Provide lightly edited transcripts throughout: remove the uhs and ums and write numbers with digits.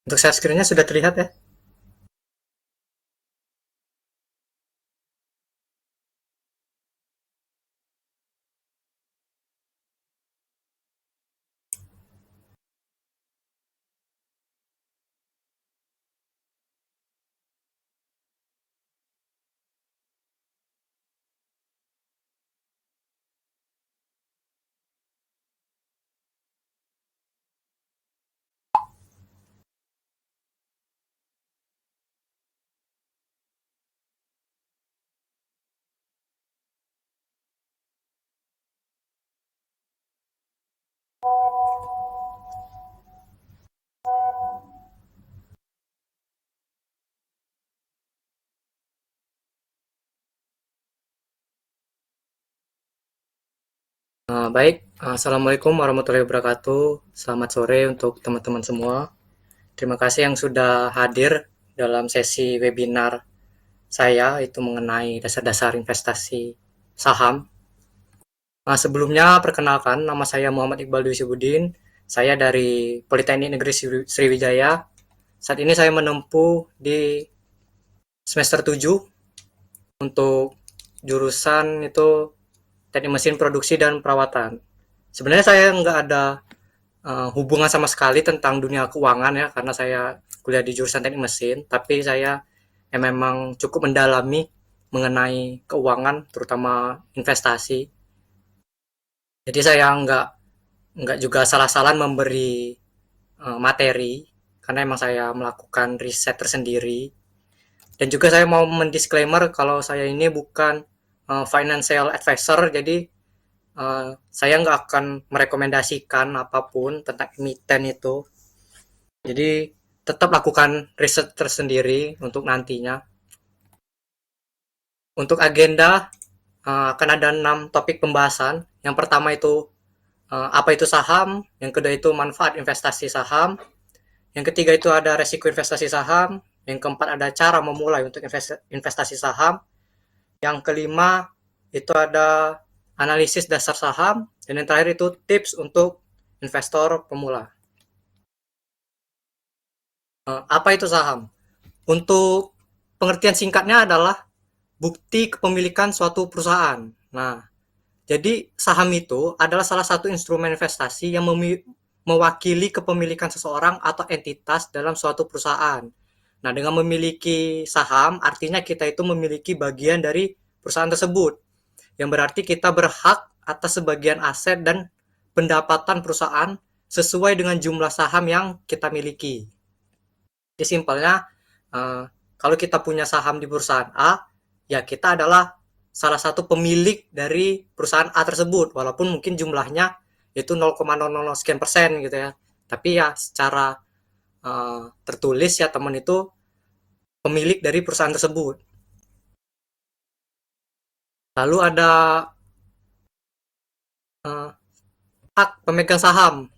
Untuk share screen-nya sudah terlihat ya? Baik, Assalamualaikum warahmatullahi wabarakatuh. Selamat sore untuk teman-teman semua. Terima kasih yang sudah hadir dalam sesi webinar saya itu mengenai dasar-dasar investasi saham. Sebelumnya perkenalkan, nama saya Muhammad Iqbal Dwi Syibudin. Saya dari Politeknik Negeri Sriwijaya. Saat ini saya menempuh di semester 7 untuk jurusan itu teknik mesin produksi dan perawatan. Sebenarnya saya nggak ada hubungan sama sekali tentang dunia keuangan ya, karena saya kuliah di jurusan teknik mesin, tapi saya memang cukup mendalami mengenai keuangan, terutama investasi. Jadi saya nggak juga salah-salah memberi materi, karena emang saya melakukan riset tersendiri. Dan juga saya mau mendisklaimer kalau saya ini bukan financial advisor, jadi saya nggak akan merekomendasikan apapun tentang emiten itu. Jadi tetap lakukan riset tersendiri untuk nantinya. Untuk agenda akan ada 6 topik pembahasan. Yang pertama itu apa itu saham, yang kedua itu manfaat investasi saham, yang ketiga itu ada resiko investasi saham, yang keempat ada cara memulai untuk investasi saham, yang kelima itu ada analisis dasar saham, dan yang terakhir itu tips untuk investor pemula. Apa itu saham? Untuk pengertian singkatnya adalah bukti kepemilikan suatu perusahaan. Nah, jadi saham itu adalah salah satu instrumen investasi yang mewakili kepemilikan seseorang atau entitas dalam suatu perusahaan. Nah, dengan memiliki saham, artinya kita itu memiliki bagian dari perusahaan tersebut, yang berarti kita berhak atas sebagian aset dan pendapatan perusahaan sesuai dengan jumlah saham yang kita miliki. Jadi simpelnya, eh, kalau kita punya saham di perusahaan A, ya kita adalah salah satu pemilik dari perusahaan A tersebut, walaupun mungkin jumlahnya itu 0,00 sekian persen gitu ya. Tapi ya secara tertulis ya teman itu pemilik dari perusahaan tersebut. Lalu ada eh, hak pemegang saham.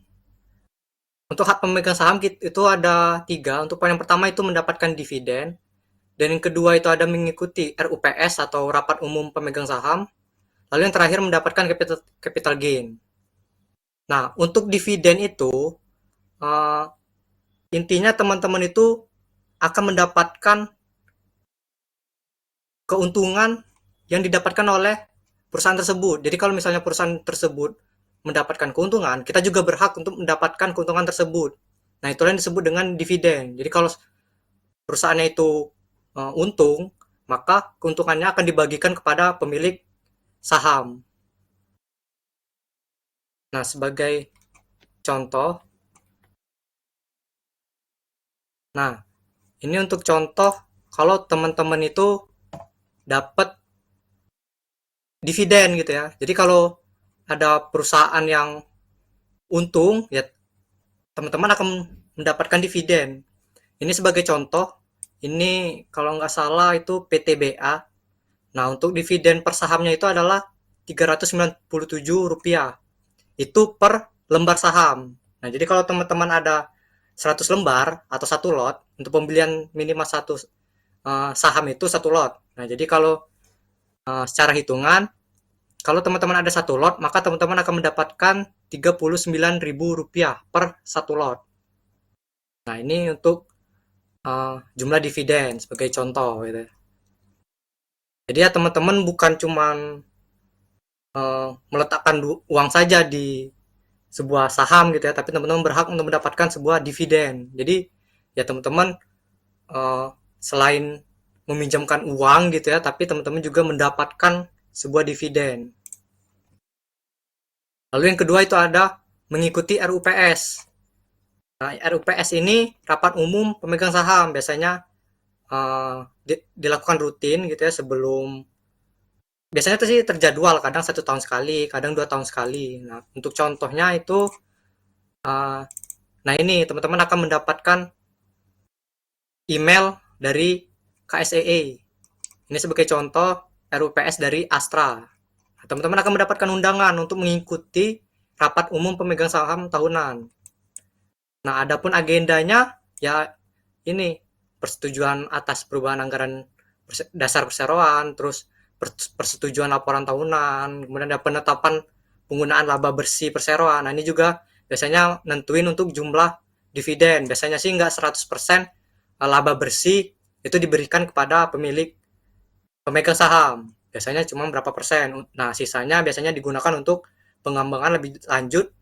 Untuk hak pemegang saham itu ada tiga. Untuk poin yang pertama itu mendapatkan dividen, dan yang kedua itu ada mengikuti RUPS atau Rapat Umum Pemegang Saham. Lalu yang terakhir mendapatkan capital gain. Nah, untuk dividen itu uh, intinya teman-teman itu akan mendapatkan keuntungan yang didapatkan oleh perusahaan tersebut. Jadi kalau misalnya perusahaan tersebut mendapatkan keuntungan, kita juga berhak untuk mendapatkan keuntungan tersebut. Nah, itulah yang disebut dengan dividen. Jadi kalau perusahaannya itu untung, maka keuntungannya akan dibagikan kepada pemilik saham. Nah, sebagai contoh, nah ini untuk contoh kalau teman-teman itu dapat dividen gitu ya. Jadi kalau ada perusahaan yang untung, ya teman-teman akan mendapatkan dividen. Ini sebagai contoh, ini kalau nggak salah itu PTBA. Nah, untuk dividen per sahamnya itu adalah Rp397. Itu per lembar saham. Nah, jadi kalau teman-teman ada 100 lembar atau satu lot, untuk pembelian minimal satu saham itu satu lot. Nah, jadi kalau secara hitungan, kalau teman-teman ada satu lot, maka teman-teman akan mendapatkan Rp39.000 per satu lot. Nah, ini untuk jumlah dividen sebagai contoh gitu. Jadi ya teman-teman bukan cuman meletakkan uang saja di sebuah saham gitu ya, tapi teman-teman berhak untuk mendapatkan sebuah dividen. Jadi ya teman-teman eh, selain meminjamkan uang gitu ya, tapi teman-teman juga mendapatkan sebuah dividen. Lalu yang kedua itu ada mengikuti RUPS. Nah, RUPS ini rapat umum pemegang saham, biasanya dilakukan rutin gitu ya sebelum, biasanya itu sih terjadwal, kadang 1 tahun sekali, kadang 2 tahun sekali. Nah, untuk contohnya itu, uh, nah ini teman-teman akan mendapatkan email dari KSEE. Ini sebagai contoh RUPS dari Astra. Nah, teman-teman akan mendapatkan undangan untuk mengikuti rapat umum pemegang saham tahunan. Nah, adapun agendanya ya ini persetujuan atas perubahan anggaran dasar perseroan, terus persetujuan laporan tahunan, kemudian ada penetapan penggunaan laba bersih perseroan. Nah, ini juga biasanya nentuin untuk jumlah dividen. Biasanya sih nggak 100% laba bersih itu diberikan kepada pemilik pemegang saham. Biasanya cuma berapa persen. Nah, sisanya biasanya digunakan untuk pengembangan lebih lanjut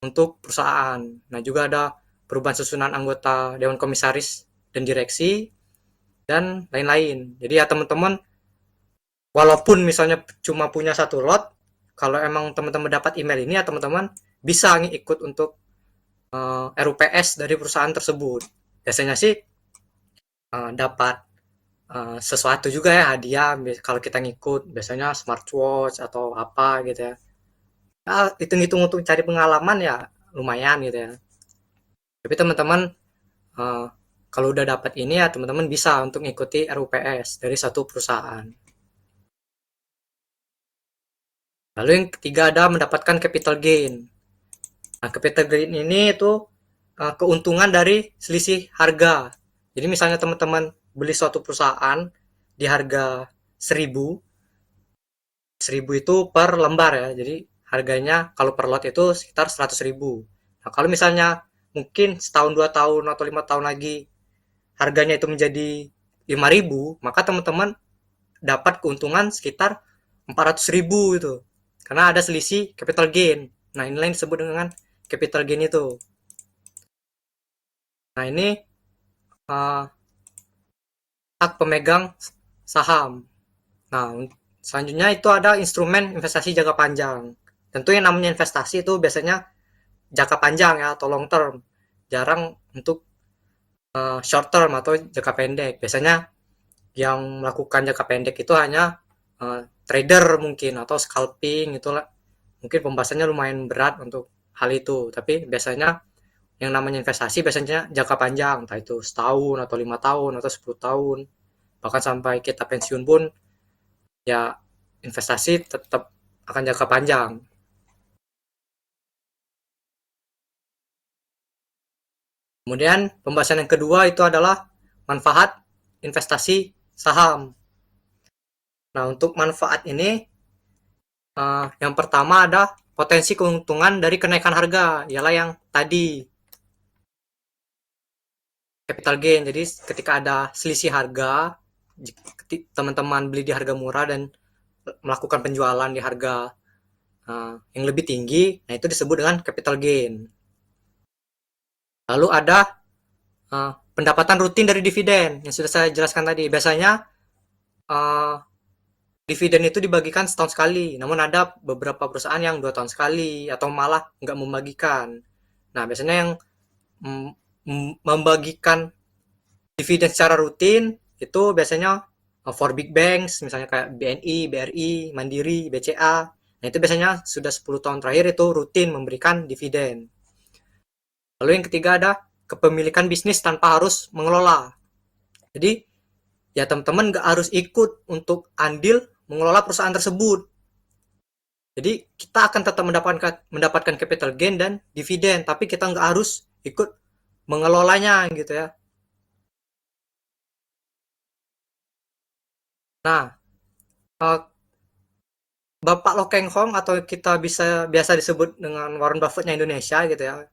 untuk perusahaan. Nah, juga ada perubahan susunan anggota Dewan Komisaris dan Direksi, dan lain-lain. Jadi ya teman-teman, walaupun misalnya cuma punya satu lot, kalau emang teman-teman dapat email ini ya teman-teman bisa ikut untuk RUPS dari perusahaan tersebut. Biasanya sih dapat sesuatu juga ya, hadiah kalau kita ngikut, biasanya smartwatch atau apa gitu ya. Hitung-hitung untuk cari pengalaman ya lumayan gitu ya. Tapi teman-teman, eh, kalau udah dapat ini ya teman-teman bisa untuk mengikuti RUPS dari satu perusahaan. Lalu yang ketiga ada mendapatkan capital gain. Nah, capital gain ini itu keuntungan dari selisih harga. Jadi misalnya teman-teman beli suatu perusahaan di harga 1000, 1000 itu per lembar ya. Jadi harganya kalau per lot itu sekitar 100.000. Nah, kalau misalnya mungkin setahun, 2 tahun, atau 5 tahun lagi harganya itu menjadi 5.000, maka teman-teman dapat keuntungan sekitar 400.000 itu. Karena ada selisih capital gain. Nah, inilah yang disebut dengan capital gain itu. Nah, ini uh, hak pemegang saham. Nah, selanjutnya itu ada instrumen investasi jangka panjang. Tentu yang namanya investasi itu biasanya jangka panjang ya, atau long term. Jarang untuk short term atau jangka pendek. Biasanya yang melakukan jangka pendek itu hanya trader mungkin, atau scalping itulah. Mungkin pembahasannya lumayan berat untuk hal itu, tapi biasanya yang namanya investasi biasanya jangka panjang, entah itu setahun atau 5 tahun atau 10 tahun, bahkan sampai kita pensiun pun ya investasi tetap akan jangka panjang. Kemudian pembahasan yang kedua itu adalah manfaat investasi saham. Nah, untuk manfaat ini, yang pertama ada potensi keuntungan dari kenaikan harga, ialah yang tadi capital gain. Jadi ketika ada selisih harga, teman-teman beli di harga murah dan melakukan penjualan di harga yang lebih tinggi, nah itu disebut dengan capital gain. Lalu ada pendapatan rutin dari dividen yang sudah saya jelaskan tadi. Biasanya uh, dividen itu dibagikan setahun sekali, namun ada beberapa perusahaan yang 2 tahun sekali atau malah nggak membagikan. Nah, biasanya yang membagikan dividen secara rutin itu biasanya for big banks, misalnya kayak BNI, BRI, Mandiri, BCA. Nah, itu biasanya sudah 10 tahun terakhir itu rutin memberikan dividen. Lalu yang ketiga ada kepemilikan bisnis tanpa harus mengelola. Jadi ya teman-teman nggak harus ikut untuk andil mengelola perusahaan tersebut. Jadi kita akan tetap mendapatkan capital gain dan dividen, tapi kita nggak harus ikut mengelolanya gitu ya. Nah, Bapak Lokeng Hong, atau kita bisa biasa disebut dengan Warren Buffett-nya Indonesia gitu ya.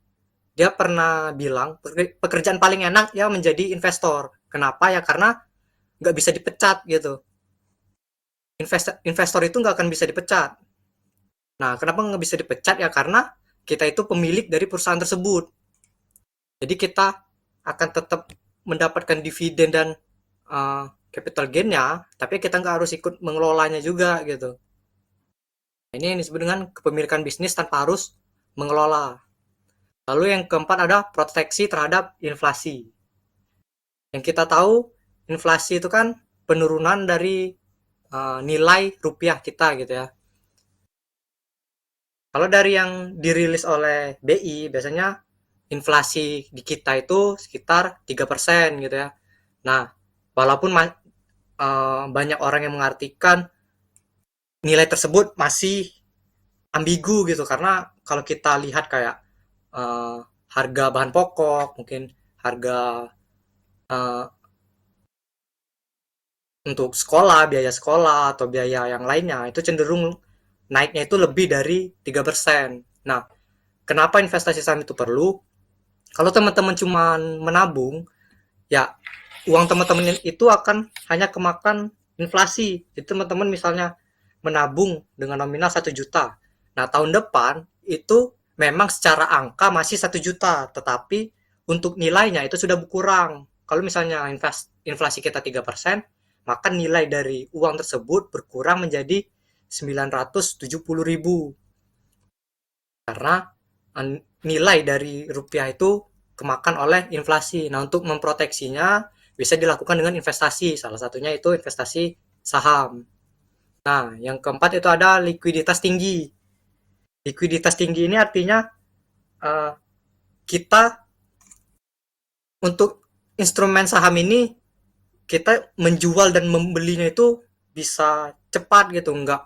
dia pernah bilang pekerjaan paling enak ya menjadi investor. Kenapa ya? Karena nggak bisa dipecat gitu. Investor itu nggak akan bisa dipecat. Nah, kenapa nggak bisa dipecat ya? Karena kita itu pemilik dari perusahaan tersebut. Jadi kita akan tetap mendapatkan dividen dan capital gain-nya, tapi kita nggak harus ikut mengelolanya juga gitu. Ini yang disebut dengan kepemilikan bisnis tanpa harus mengelola. Lalu yang keempat ada proteksi terhadap inflasi. Yang kita tahu inflasi itu kan penurunan dari nilai rupiah kita gitu ya. Kalau dari yang dirilis oleh BI biasanya inflasi di kita itu sekitar 3% gitu ya. Nah, walaupun banyak orang yang mengartikan nilai tersebut masih ambigu gitu karena kalau kita lihat kayak uh, harga bahan pokok, mungkin harga uh, untuk sekolah atau biaya yang lainnya itu cenderung naiknya itu lebih dari 3%. Nah, kenapa investasi saham itu perlu? Kalau teman-teman cuma menabung, ya uang teman-teman itu akan hanya kemakan inflasi. Jadi teman-teman misalnya menabung dengan nominal 1 juta. Nah, tahun depan itu memang secara angka masih 1 juta, tetapi untuk nilainya itu sudah berkurang. Kalau misalnya inflasi kita 3%, maka nilai dari uang tersebut berkurang menjadi 970.000 karena nilai dari rupiah itu kemakan oleh inflasi. Nah, untuk memproteksinya bisa dilakukan dengan investasi. Salah satunya itu investasi saham. Nah, yang keempat itu ada likuiditas tinggi. Likuiditas tinggi ini artinya uh, kita untuk instrumen saham ini kita menjual dan membelinya itu bisa cepat gitu, nggak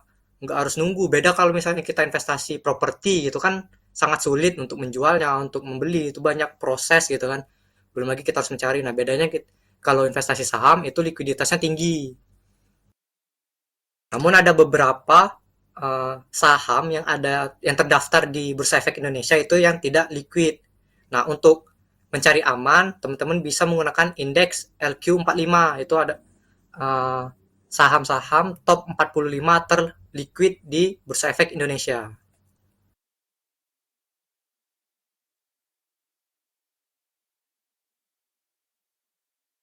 harus nunggu. Beda kalau misalnya kita investasi properti gitu kan sangat sulit untuk menjualnya, untuk membeli itu banyak proses gitu kan. Belum lagi kita harus mencari. Nah, bedanya kalau investasi saham itu likuiditasnya tinggi. Namun ada beberapa saham yang terdaftar di Bursa Efek Indonesia itu yang tidak liquid. Nah, untuk mencari aman, teman-teman bisa menggunakan indeks LQ45. Itu ada eh, saham-saham top 45 terliquid di Bursa Efek Indonesia.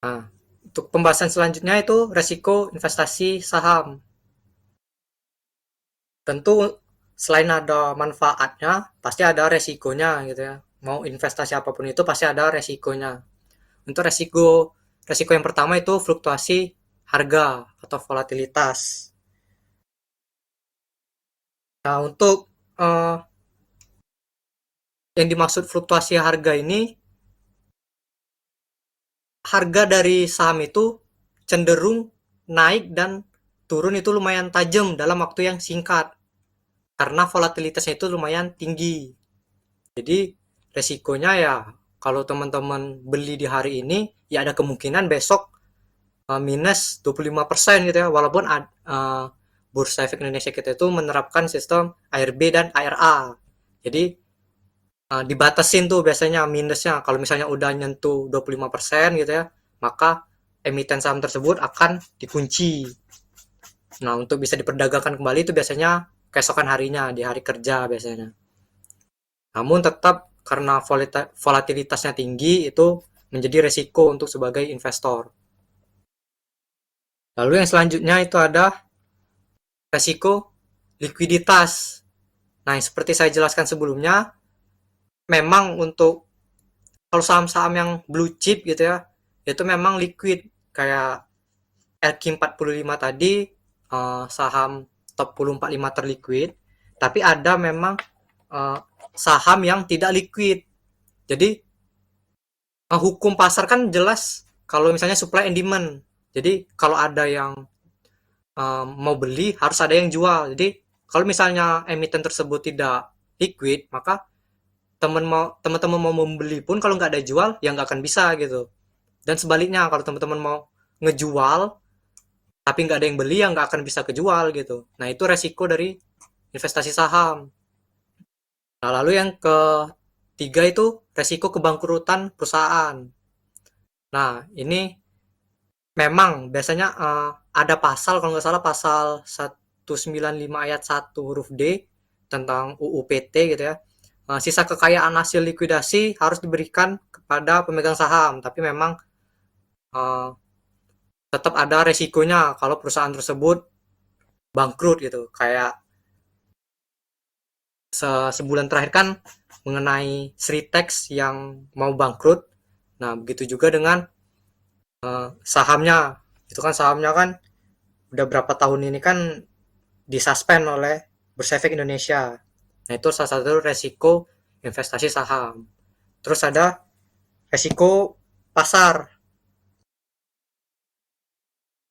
Nah, untuk pembahasan selanjutnya itu resiko investasi saham. Tentu selain ada manfaatnya, pasti ada resikonya gitu ya. Mau investasi apapun itu pasti ada resikonya. Untuk resiko yang pertama itu fluktuasi harga atau volatilitas. Nah, untuk eh, yang dimaksud fluktuasi harga ini, harga dari saham itu cenderung naik dan turun itu lumayan tajam dalam waktu yang singkat karena volatilitasnya itu lumayan tinggi. Jadi resikonya ya kalau teman-teman beli di hari ini ya ada kemungkinan besok minus 25% gitu ya, walaupun Bursa Efek Indonesia kita itu menerapkan sistem ARB dan ARA. Jadi dibatasin tuh biasanya minusnya. Kalau misalnya udah nyentuh 25% gitu ya, maka emiten saham tersebut akan dikunci. Nah, untuk bisa diperdagangkan kembali itu biasanya keesokan harinya, di hari kerja biasanya. Namun tetap karena volatilitasnya tinggi itu menjadi resiko untuk sebagai investor. Lalu yang selanjutnya itu ada resiko likuiditas. Nah, yang seperti saya jelaskan sebelumnya, memang untuk kalau saham-saham yang blue chip gitu ya, itu memang liquid kayak LQ45 tadi, saham top 45 terliquid, tapi ada memang eh, saham yang tidak liquid. Jadi hukum pasar kan jelas kalau misalnya supply and demand. Jadi kalau ada yang mau beli harus ada yang jual. Jadi kalau misalnya emiten tersebut tidak liquid, maka teman-teman mau membeli pun kalau nggak ada jual ya nggak akan bisa gitu. Dan sebaliknya kalau teman-teman mau ngejual tapi nggak ada yang beli ya nggak akan bisa kejual gitu. Nah, itu resiko dari investasi saham. Nah, lalu yang tiga itu resiko kebangkrutan perusahaan. Nah, ini memang biasanya ada pasal, kalau nggak salah pasal 195 ayat 1 huruf D tentang UU PT gitu ya. Sisa kekayaan hasil likuidasi harus diberikan kepada pemegang saham, tapi memang eh, tetap ada resikonya kalau perusahaan tersebut bangkrut gitu. Kayak sebulan terakhir kan mengenai Sritex yang mau bangkrut. Nah, begitu juga dengan sahamnya. Itu kan sahamnya kan udah berapa tahun ini kan disuspend oleh Bursa Efek Indonesia. Nah, itu salah satu resiko investasi saham. Terus ada resiko pasar.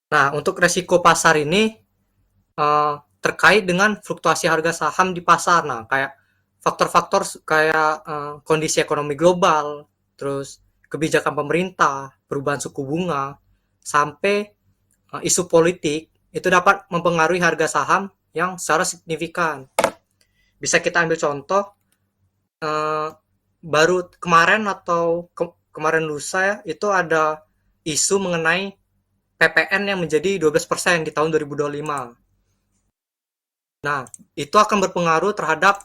Nah, untuk resiko pasar ini terkait dengan fluktuasi harga saham di pasar. Nah, kayak faktor-faktor kayak kondisi ekonomi global, terus kebijakan pemerintah, perubahan suku bunga, sampai isu politik itu dapat mempengaruhi harga saham yang secara signifikan. Bisa kita ambil contoh eh, baru kemarin atau kemarin lusa ya, itu ada isu mengenai PPN yang menjadi 12% di tahun 2025. Nah, itu akan berpengaruh terhadap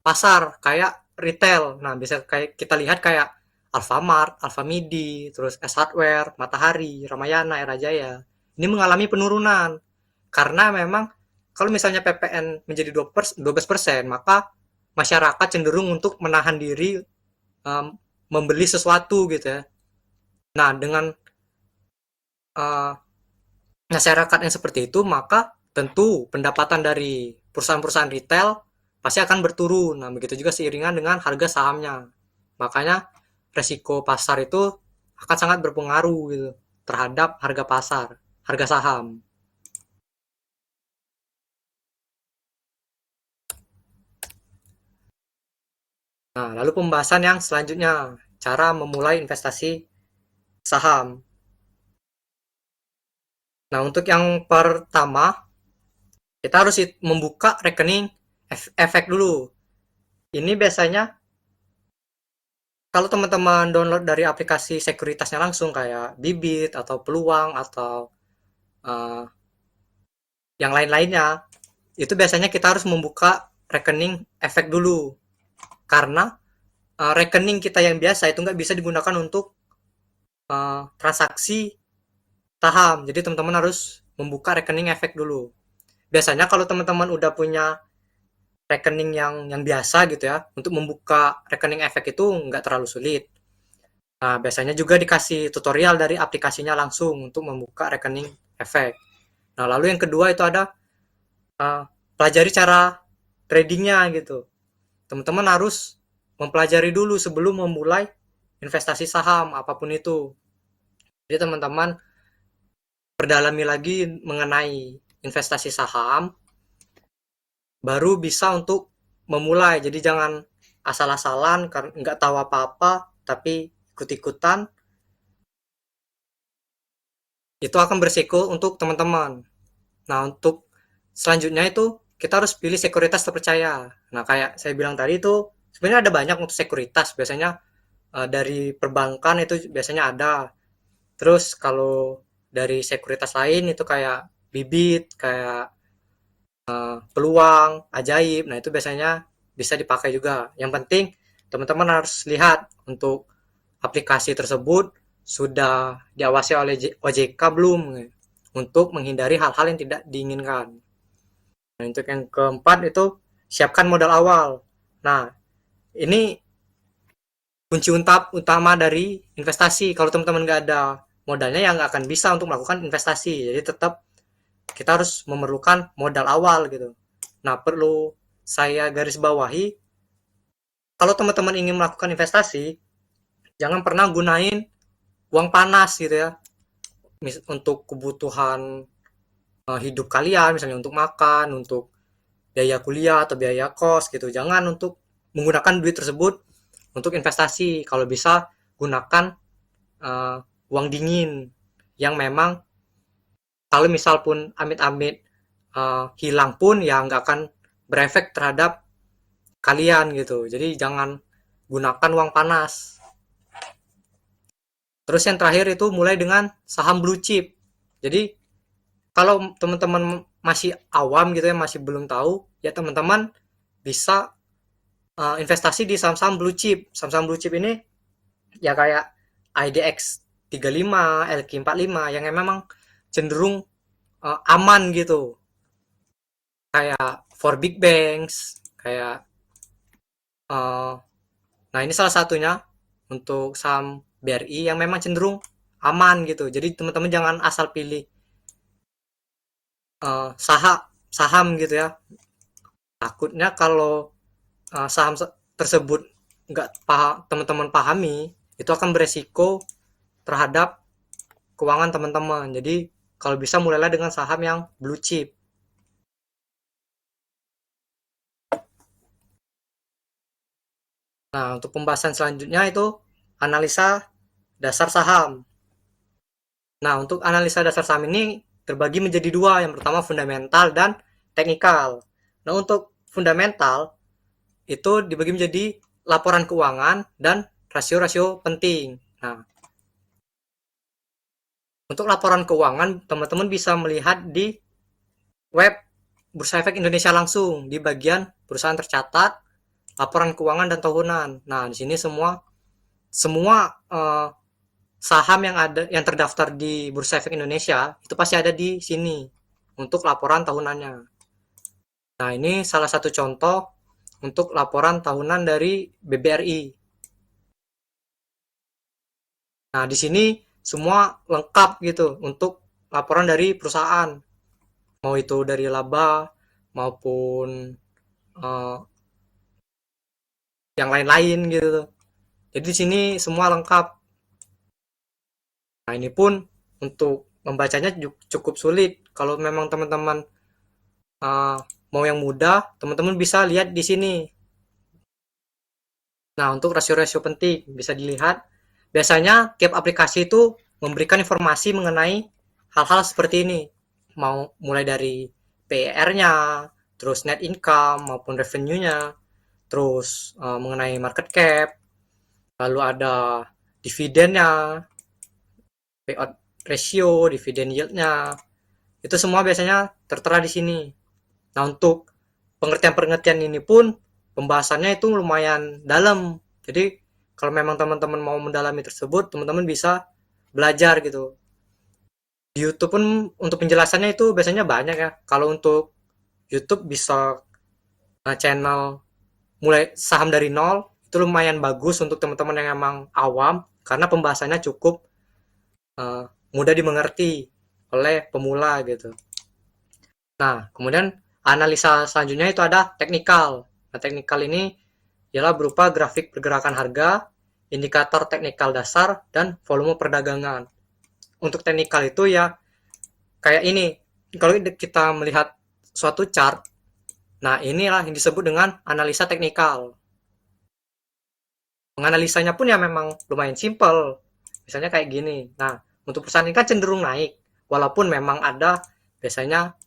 pasar kayak retail. Nah, bisa kayak kita lihat kayak Alfamart, Alfamidi, terus S Hardware, Matahari, Ramayana, Era Jaya. Ini mengalami penurunan karena memang kalau misalnya PPN menjadi 12%, maka masyarakat cenderung untuk menahan diri membeli sesuatu gitu ya. Nah, dengan uh, masyarakat yang seperti itu, maka tentu pendapatan dari perusahaan-perusahaan retail pasti akan berturun. Nah, begitu juga seiringan dengan harga sahamnya. Makanya resiko pasar itu akan sangat berpengaruh gitu terhadap harga pasar, harga saham. Nah, lalu pembahasan yang selanjutnya, cara memulai investasi saham. Nah, untuk yang pertama, kita harus membuka rekening efek dulu. Ini biasanya kalau teman-teman download dari aplikasi sekuritasnya langsung kayak Bibit atau Peluang atau uh, yang lain-lainnya, itu biasanya kita harus membuka rekening efek dulu. Karena rekening kita yang biasa itu nggak bisa digunakan untuk transaksi saham. Jadi teman-teman harus membuka rekening efek dulu. Biasanya kalau teman-teman udah punya rekening yang biasa gitu ya, untuk membuka rekening efek itu nggak terlalu sulit. Nah, biasanya juga dikasih tutorial dari aplikasinya langsung untuk membuka rekening efek. Nah, lalu yang kedua itu ada pelajari cara tradingnya gitu. Teman-teman harus mempelajari dulu sebelum memulai investasi saham apapun itu. Jadi teman-teman perdalami lagi mengenai investasi saham, baru bisa untuk memulai. Jadi jangan asal-asalan karena nggak tahu apa-apa tapi ikut-ikutan, itu akan berisiko untuk teman-teman. Nah, untuk selanjutnya itu kita harus pilih sekuritas terpercaya. Nah, kayak saya bilang tadi itu sebenarnya ada banyak untuk sekuritas. Biasanya dari perbankan itu biasanya ada. Terus kalau dari sekuritas lain itu kayak Bibit, kayak Peluang, Ajaib. Nah, itu biasanya bisa dipakai juga. Yang penting teman-teman harus lihat untuk aplikasi tersebut sudah diawasi oleh OJK belum untuk menghindari hal-hal yang tidak diinginkan. Nah, untuk yang keempat itu siapkan modal awal. Nah, ini kunci utama dari investasi. Kalau teman-teman nggak ada modalnya, ya nggak akan bisa untuk melakukan investasi. Jadi tetap kita harus memerlukan modal awal gitu. Nah, perlu saya garis bawahi, kalau teman-teman ingin melakukan investasi, jangan pernah gunain uang panas gitu ya, untuk kebutuhan hidup kalian, misalnya untuk makan, untuk biaya kuliah atau biaya kos gitu. Jangan untuk menggunakan duit tersebut untuk investasi. Kalau bisa gunakan uh, uang dingin yang memang kalau misal pun amit-amit hilang pun ya nggak akan berefek terhadap kalian gitu. Jadi jangan gunakan uang panas. Terus yang terakhir itu mulai dengan saham blue chip. Jadi kalau teman-teman masih awam gitu ya, masih belum tahu, ya teman-teman bisa investasi di saham-saham blue chip. Saham-saham blue chip ini ya kayak IDX 35, LQ 45 yang memang cenderung aman gitu. Kayak for big banks, kayak nah ini salah satunya untuk saham BRI yang memang cenderung aman gitu. Jadi teman-teman jangan asal pilih saham saham gitu ya. Takutnya kalau saham tersebut nggak teman-teman pahami, itu akan beresiko terhadap keuangan teman-teman. Jadi kalau bisa mulailah dengan saham yang blue chip. Nah, untuk pembahasan selanjutnya itu analisa dasar saham. Nah, untuk analisa dasar saham ini terbagi menjadi dua. Yang pertama fundamental dan teknikal. Nah, untuk fundamental itu dibagi menjadi laporan keuangan dan rasio-rasio penting. Nah, untuk laporan keuangan teman-teman bisa melihat di web Bursa Efek Indonesia langsung di bagian perusahaan tercatat, laporan keuangan dan tahunan. Nah, di sini semua semua saham yang ada yang terdaftar di Bursa Efek Indonesia itu pasti ada di sini untuk laporan tahunannya. Nah, ini salah satu contoh untuk laporan tahunan dari BBRI. Nah, di sini semua lengkap gitu untuk laporan dari perusahaan. Mau itu dari laba maupun uh, yang lain-lain gitu. Jadi di sini semua lengkap. Nah, ini pun untuk membacanya cukup sulit. Kalau memang teman-teman uh, mau yang mudah, teman-teman bisa lihat di sini. Nah, untuk rasio-rasio penting bisa dilihat. Biasanya tiap aplikasi itu memberikan informasi mengenai hal-hal seperti ini. Mau mulai dari PER-nya, terus net income maupun revenue-nya, terus mengenai market cap, lalu ada dividennya, payout ratio, dividen yield-nya. Itu semua biasanya tertera di sini. Nah, untuk pengertian-pengertian ini pun pembahasannya itu lumayan dalam. Jadi kalau memang teman-teman mau mendalami tersebut, teman-teman bisa belajar gitu. Di YouTube pun untuk penjelasannya itu biasanya banyak ya. Kalau untuk YouTube bisa channel mulai saham dari nol itu lumayan bagus untuk teman-teman yang emang awam karena pembahasannya cukup uh, mudah dimengerti oleh pemula gitu. Nah, kemudian analisa selanjutnya itu ada teknikal. Nah, teknikal ini ialah berupa grafik pergerakan harga, indikator teknikal dasar, dan volume perdagangan. Untuk teknikal itu ya kayak ini. Kalau kita melihat suatu chart, nah inilah yang disebut dengan analisa teknikal. Menganalisanya pun ya memang lumayan simple. Misalnya kayak gini. Nah, untuk perusahaan ini kan cenderung naik. Walaupun memang ada biasanya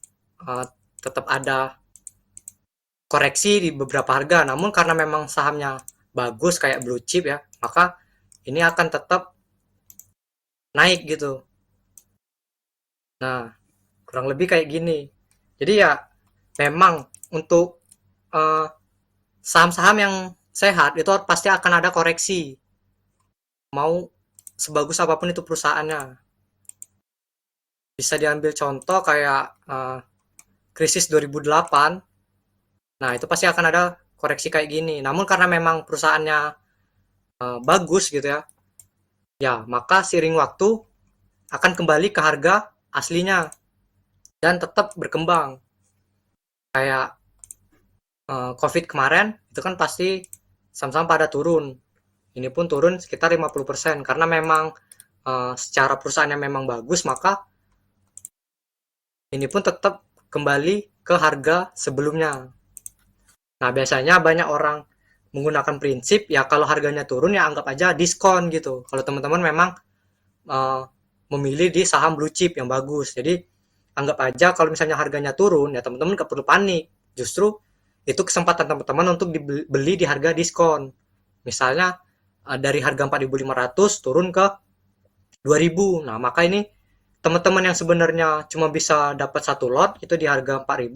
uh, tetap ada koreksi di beberapa harga. Namun karena memang sahamnya bagus kayak blue chip ya, maka ini akan tetap naik gitu. Nah, kurang lebih kayak gini. Jadi ya memang untuk uh, saham-saham yang sehat itu pasti akan ada koreksi. Mau sebagus apapun itu perusahaannya. Bisa diambil contoh kayak krisis 2008. Nah, itu pasti akan ada koreksi kayak gini. Namun karena memang perusahaannya bagus gitu ya, ya maka seiring waktu akan kembali ke harga aslinya dan tetap berkembang. Kayak COVID kemarin itu kan pasti saham-saham pada turun. Ini pun turun sekitar 50% karena memang secara perusahaannya memang bagus, maka ini pun tetap kembali ke harga sebelumnya. Nah, biasanya banyak orang menggunakan prinsip ya kalau harganya turun ya anggap aja diskon gitu. Kalau teman-teman memang uh, memilih di saham blue chip yang bagus. Jadi anggap aja kalau misalnya harganya turun ya teman-teman gak perlu panik. Justru itu kesempatan teman-teman untuk dibeli di harga diskon. Misalnya dari harga 4.500 turun ke 2.000. Nah, maka ini teman-teman yang sebenarnya cuma bisa dapat satu lot itu di harga 4.000.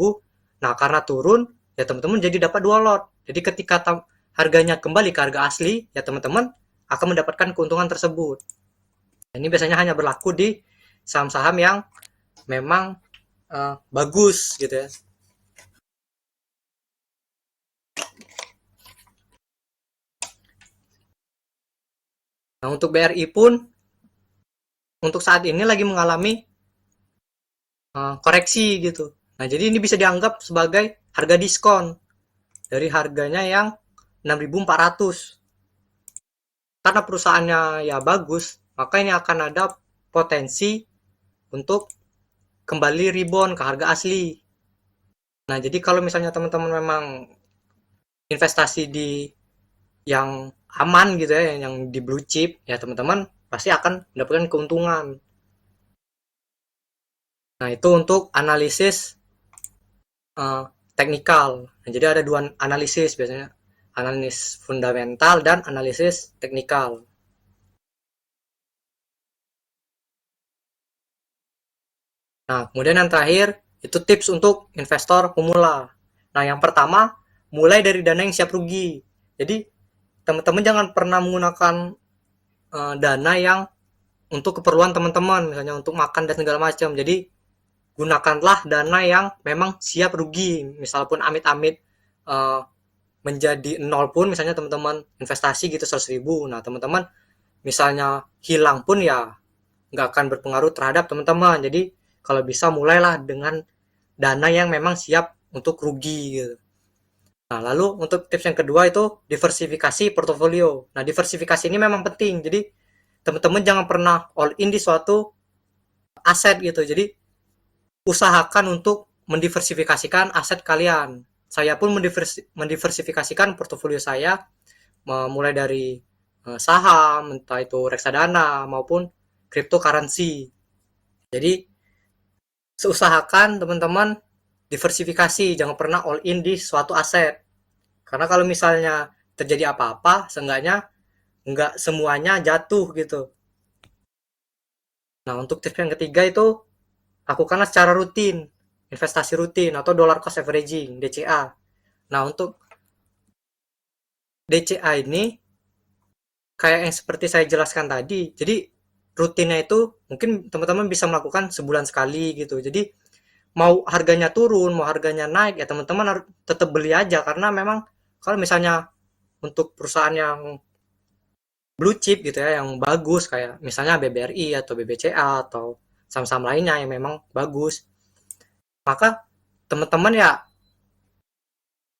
Nah, karena turun, ya teman-teman jadi dapat dua lot. Jadi ketika harganya kembali ke harga asli, ya teman-teman akan mendapatkan keuntungan tersebut. Ini biasanya hanya berlaku di saham-saham yang memang bagus gitu ya. Nah, untuk BRI pun untuk saat ini lagi mengalami koreksi gitu. Nah, jadi ini bisa dianggap sebagai harga diskon dari harganya yang 6.400. Karena perusahaannya ya bagus, maka ini akan ada potensi untuk kembali rebound ke harga asli. Nah, jadi kalau misalnya teman-teman memang investasi di yang aman gitu ya, yang di blue chip, ya teman-teman pasti akan mendapatkan keuntungan. Nah, itu untuk analisis teknikal. Nah, jadi ada dua analisis biasanya, analisis fundamental dan analisis teknikal. Nah, kemudian yang terakhir itu tips untuk investor pemula. Nah, yang pertama, mulai dari dana yang siap rugi. Jadi, teman-teman jangan pernah menggunakan dana yang untuk keperluan teman-teman, misalnya untuk makan dan segala macam. Jadi, gunakanlah dana yang memang siap rugi. Misal pun amit-amit menjadi nol pun, misalnya teman-teman investasi gitu 100.000. Nah, teman-teman misalnya hilang pun ya nggak akan berpengaruh terhadap teman-teman. Jadi, kalau bisa mulailah dengan dana yang memang siap untuk rugi gitu. Nah, lalu untuk tips yang kedua itu diversifikasi portofolio. Nah, diversifikasi ini memang penting. Jadi, teman-teman jangan pernah all in di suatu aset gitu. Jadi, usahakan untuk mendiversifikasikan aset kalian. Saya pun mendiversifikasikan portofolio saya mulai dari saham, entah itu reksadana maupun cryptocurrency. Jadi, seusahakan teman-teman diversifikasi, jangan pernah all in di suatu aset. Karena kalau misalnya terjadi apa-apa, seenggaknya nggak semuanya jatuh gitu. Nah, untuk tips yang ketiga itu lakukanlah secara rutin, investasi rutin atau dollar cost averaging, DCA. Nah, untuk DCA ini kayak yang seperti saya jelaskan tadi. Jadi rutinnya itu mungkin teman-teman bisa melakukan sebulan sekali gitu. Jadi mau harganya turun, mau harganya naik, ya teman-teman harus tetap beli aja karena memang kalau misalnya untuk perusahaan yang blue chip gitu ya, yang bagus kayak misalnya BBRI atau BBCA atau saham-saham lainnya yang memang bagus, maka teman-teman ya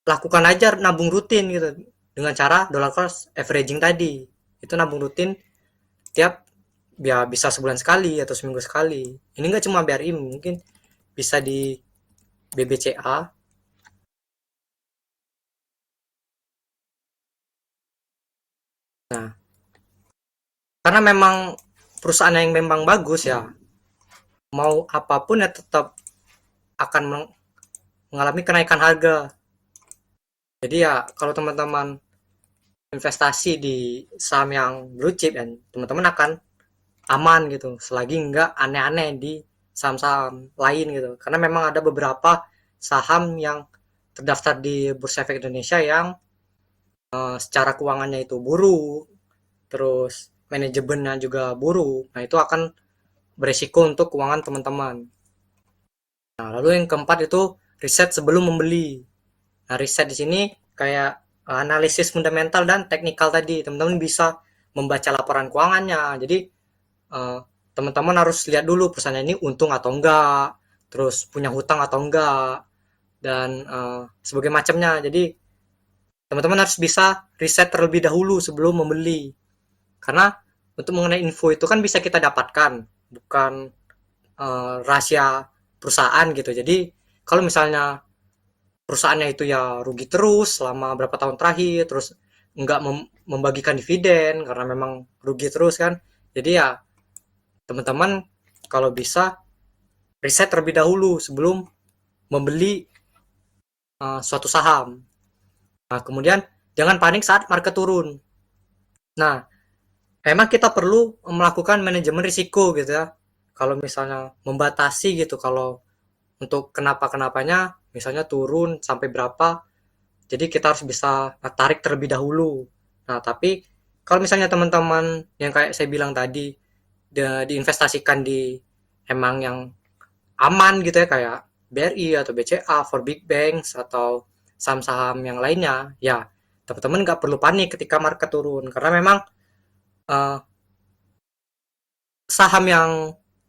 lakukan aja nabung rutin gitu dengan cara dollar cost averaging tadi. Itu nabung rutin tiap ya bisa sebulan sekali atau seminggu sekali. Ini nggak cuma BRI, mungkin bisa di BBCA. Nah, karena memang perusahaan yang memang bagus ya, mau apapun ya tetap akan mengalami kenaikan harga. Jadi ya kalau teman-teman investasi di saham yang blue chip, dan teman-teman akan aman gitu selagi nggak aneh-aneh di saham-saham lain gitu, karena memang ada beberapa saham yang terdaftar di Bursa Efek Indonesia yang secara keuangannya itu buruk, terus manajemennya juga buruk. Nah, itu akan beresiko untuk keuangan teman-teman. Nah, lalu yang keempat itu riset sebelum membeli. Nah, riset di sini kayak analisis fundamental dan teknikal tadi. Teman-teman bisa membaca laporan keuangannya. Jadi, eh, teman-teman harus lihat dulu perusahaan ini untung atau enggak, terus punya hutang atau enggak, dan sebagai macamnya. Jadi, teman-teman harus bisa riset terlebih dahulu sebelum membeli. Karena untuk mengenai info itu kan bisa kita dapatkan, bukan rahasia perusahaan gitu. Jadi, kalau misalnya perusahaannya itu ya rugi terus selama berapa tahun terakhir, terus nggak membagikan dividen karena memang rugi terus kan. Jadi ya teman-teman kalau bisa riset terlebih dahulu sebelum membeli suatu saham. Nah, kemudian jangan panik saat market turun. Nah, memang kita perlu melakukan manajemen risiko gitu ya. Kalau misalnya membatasi gitu, kalau untuk kenapa-kenapanya misalnya turun sampai berapa, jadi kita harus bisa tarik terlebih dahulu. Nah, tapi kalau misalnya teman-teman yang kayak saya bilang tadi, diinvestasikan di emang yang aman gitu ya, kayak BRI atau BCA, for big banks, atau saham-saham yang lainnya, ya teman-teman nggak perlu panik ketika market turun, karena memang eh, saham yang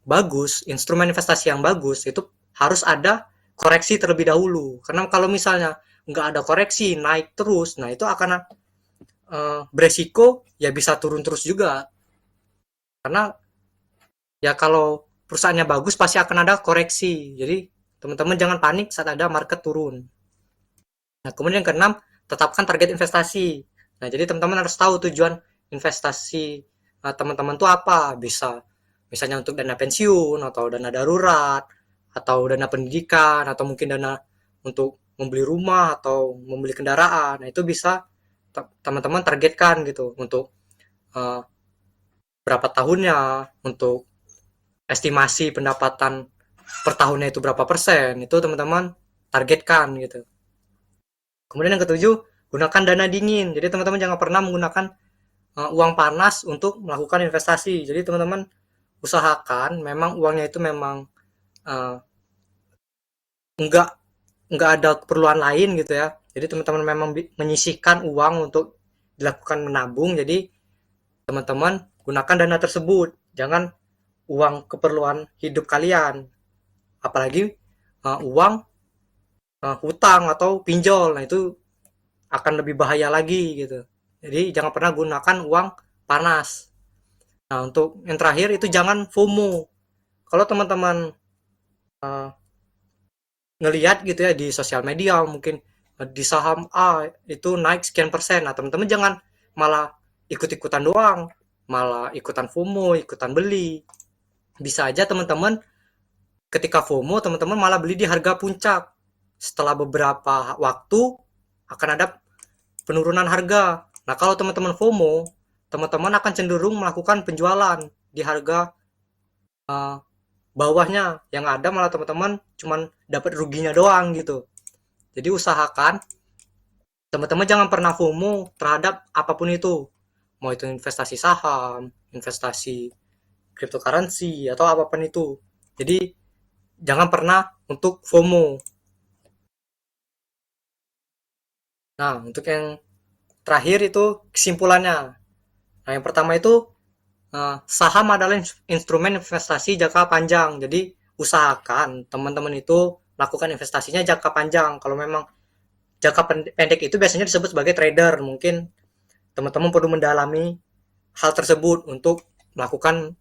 bagus, instrumen investasi yang bagus itu harus ada koreksi terlebih dahulu. Karena kalau misalnya nggak ada koreksi, naik terus, nah itu akan beresiko ya bisa turun terus juga. Karena ya kalau perusahaannya bagus pasti akan ada koreksi. Jadi teman-teman jangan panik saat ada market turun. Nah, kemudian yang keenam, tetapkan target investasi. Nah, jadi teman-teman harus tahu tujuan investasi teman-teman tuh apa. Bisa misalnya untuk dana pensiun, atau dana darurat, atau dana pendidikan, atau mungkin dana untuk membeli rumah atau membeli kendaraan. Nah, itu bisa teman-teman targetkan gitu untuk eh, berapa tahunnya, untuk estimasi pendapatan per tahunnya itu berapa persen, itu teman-teman targetkan gitu. Kemudian yang ketujuh, gunakan dana dingin. Jadi teman-teman jangan pernah menggunakan uang panas untuk melakukan investasi. Jadi teman-teman usahakan memang uangnya itu memang uh, enggak enggak ada keperluan lain gitu ya. Jadi teman-teman memang menyisihkan uang untuk dilakukan menabung. Jadi teman-teman gunakan dana tersebut. Jangan uang keperluan hidup kalian. Apalagi uang hutang atau pinjol. Nah, itu akan lebih bahaya lagi gitu. Jadi jangan pernah gunakan uang panas. Nah, untuk yang terakhir itu jangan FOMO. Kalau teman-teman uh, ngelihat gitu ya di sosial media, mungkin di saham A itu naik sekian persen. Nah, teman-teman jangan malah ikut-ikutan doang, malah ikutan FOMO, ikutan beli. Bisa aja teman-teman ketika FOMO, teman-teman malah beli di harga puncak. Setelah beberapa waktu akan ada penurunan harga. Nah, kalau teman-teman FOMO, teman-teman akan cenderung melakukan penjualan di harga uh, bawahnya. Yang ada malah teman-teman cuman dapat ruginya doang gitu. Jadi usahakan teman-teman jangan pernah FOMO terhadap apapun itu. Mau itu investasi saham, investasi cryptocurrency, atau apapun itu. Jadi jangan pernah untuk FOMO. Nah, untuk yang terakhir itu kesimpulannya. Nah, yang pertama itu saham adalah instrumen investasi jangka panjang. Jadi usahakan teman-teman itu lakukan investasinya jangka panjang. Kalau memang jangka pendek itu biasanya disebut sebagai trader. Mungkin teman-teman perlu mendalami hal tersebut untuk melakukan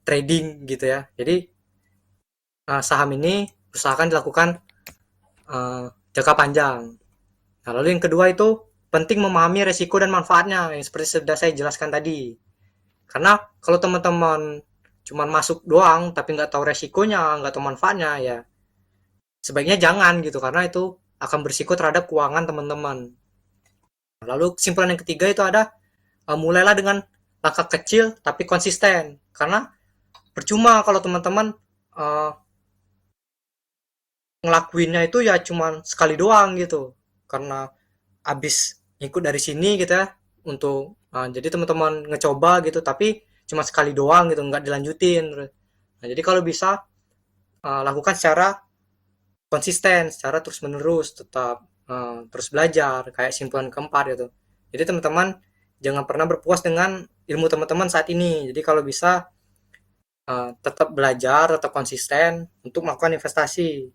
trading gitu ya. Jadi saham ini usahakan dilakukan jangka panjang. Nah, lalu yang kedua itu penting memahami resiko dan manfaatnya yang seperti sudah saya jelaskan tadi. Karena kalau teman-teman cuman masuk doang tapi nggak tahu resikonya, nggak tahu manfaatnya, ya sebaiknya jangan gitu, karena itu akan berisiko terhadap keuangan teman-teman. Lalu kesimpulan yang ketiga itu ada mulailah dengan langkah kecil tapi konsisten. Karena percuma kalau teman-teman uh, ngelakuinnya itu ya cuman sekali doang gitu. Karena abis ikut dari sini gitu ya, untuk jadi teman-teman ngecoba gitu tapi cuma sekali doang gitu, nggak dilanjutin. Nah, jadi kalau bisa lakukan secara konsisten, secara terus menerus, tetap terus belajar, kayak simpulan keempat gitu. Jadi teman-teman jangan pernah berpuas dengan ilmu teman-teman saat ini. Jadi kalau bisa tetap belajar, tetap konsisten untuk melakukan investasi.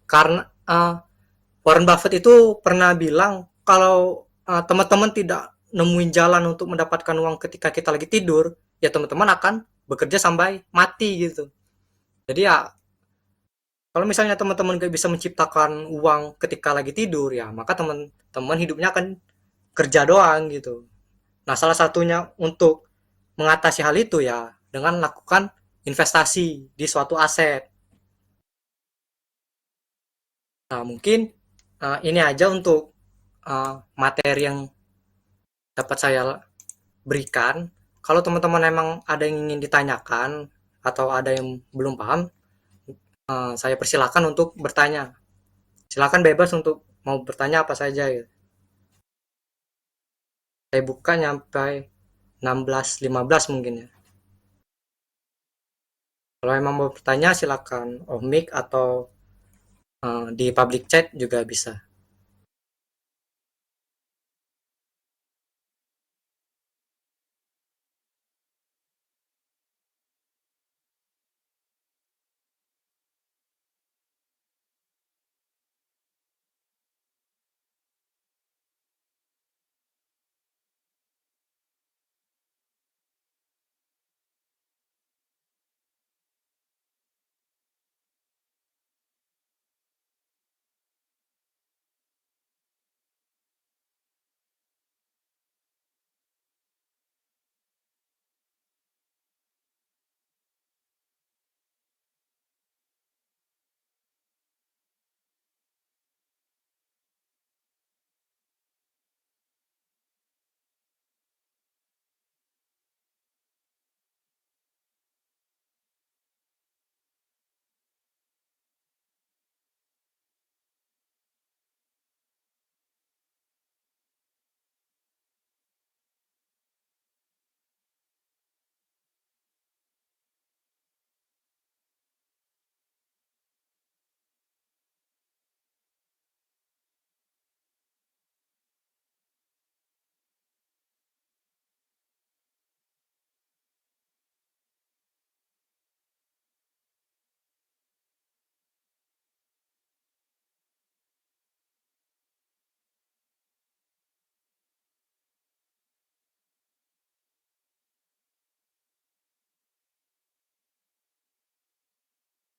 Karena Warren Buffett itu pernah bilang kalau teman-teman tidak nemuin jalan untuk mendapatkan uang ketika kita lagi tidur, ya teman-teman akan bekerja sampai mati gitu. Jadi ya kalau misalnya teman-teman gak bisa menciptakan uang ketika lagi tidur, ya maka teman-teman hidupnya akan kerja doang gitu. Nah, salah satunya untuk mengatasi hal itu ya dengan melakukan investasi di suatu aset. Nah, mungkin ini aja untuk materi yang dapat saya berikan. Kalau teman-teman emang ada yang ingin ditanyakan atau ada yang belum paham, saya persilakan untuk bertanya. Silakan bebas untuk mau bertanya apa saja ya. Saya buka nyampe 16.15 mungkin ya. Kalau emang mau bertanya silakan off mic atau di public chat juga bisa.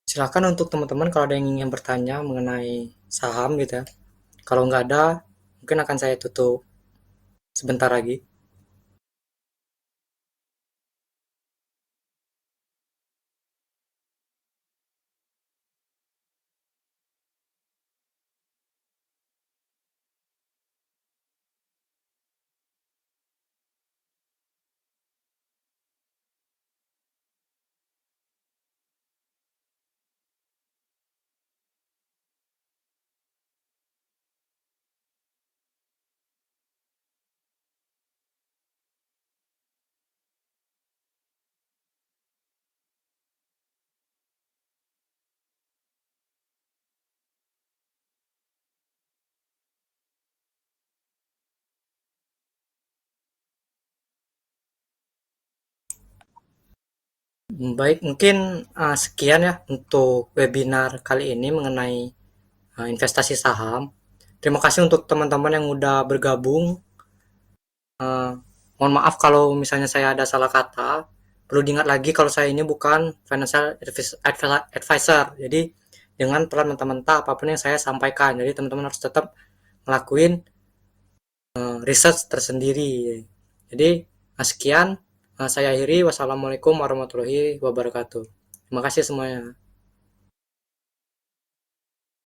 Silakan untuk teman-teman kalau ada yang ingin bertanya mengenai saham gitu ya. Kalau nggak ada, mungkin akan saya tutup sebentar lagi. Baik, mungkin sekian ya untuk webinar kali ini mengenai investasi saham. Terima kasih untuk teman-teman yang udah bergabung. Eh, Mohon maaf kalau misalnya saya ada salah kata. Perlu diingat lagi kalau saya ini bukan financial advisor. Jadi dengan peran mentah-mentah apapun yang saya sampaikan. Jadi teman-teman harus tetap ngelakuin research tersendiri. Jadi sekian, saya akhiri. Wassalamualaikum warahmatullahi wabarakatuh. Terima kasih semuanya.